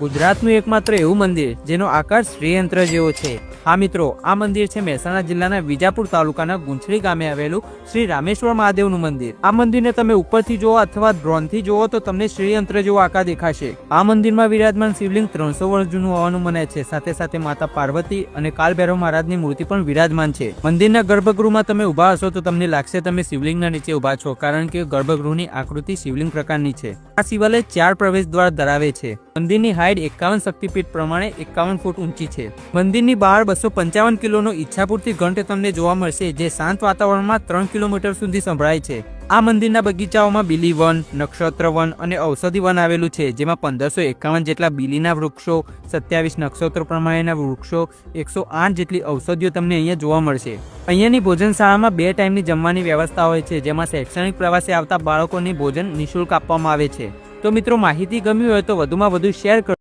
ગુજરાતનું એકમાત્ર એવું મંદિર જેનો આકાર શ્રીયંત્ર જેવો છે। હા મિત્રો, આ મંદિર છે મહેસાણા જિલ્લાના વિજાપુર તાલુકાના ગુંછડી ગામે આવેલું શ્રી રામેશ્વર મહાદેવનું મંદિર। આ મંદિરને તમે ઉપરથી જોવો અથવા ડ્રોનથી જોવો તો તમને શ્રીયંત્ર જેવો આકાર દેખાશે। આ મંદિરમાં વિરાજમાન શિવલિંગ 300 વર્ષ જૂનું હોવાનું મનાય છે। સાથે સાથે માતા પાર્વતી અને કાલભૈરવ મહારાજની મૂર્તિ પણ વિરાજમાન છે। મંદિરના ગર્ભગૃહમાં તમે ઊભા હશો તો તમને લાગશે તમે શિવલિંગના નીચે ઊભા છો, કારણ કે ગર્ભગૃહની આકૃતિ શિવલિંગ પ્રકારની છે। આ શિવાલય 4 પ્રવેશ દ્વાર ધરાવે છે। મંદિરની હાઈટ 51 શક્તિપીઠ પ્રમાણે 51 ફૂટ ઊંચી છે। મંદિરની બહાર 255 કિલોનો ઈચ્છાપૂર્તિ ઘંટ તમને જોવા મળશે, જે શાંત વાતાવરણમાં 3 કિલોમીટર સુધી સંભળાય છે। આ મંદિરના બગીચાઓમાં બીલી વન, નક્ષત્ર વન અને ઔષધિ વન આવેલું છે, જેમાં 1551 જેટલા બીલીના વૃક્ષો, 27 નક્ષત્ર પ્રમાણેના વૃક્ષો, 108 જેટલી ઔષધિઓ તમને અહીંયા જોવા મળશે। અહીંયાની ભોજનશાળામાં 2 ટાઈમની જમવાની વ્યવસ્થા હોય છે, જેમાં શૈક્ષણિક પ્રવાસે આવતા બાળકોને ભોજન નિઃશુલ્ક આપવામાં આવે છે। તો મિત્રો, માહિતી ગમી હોય તો વધુમાં વધુ શેર કરો।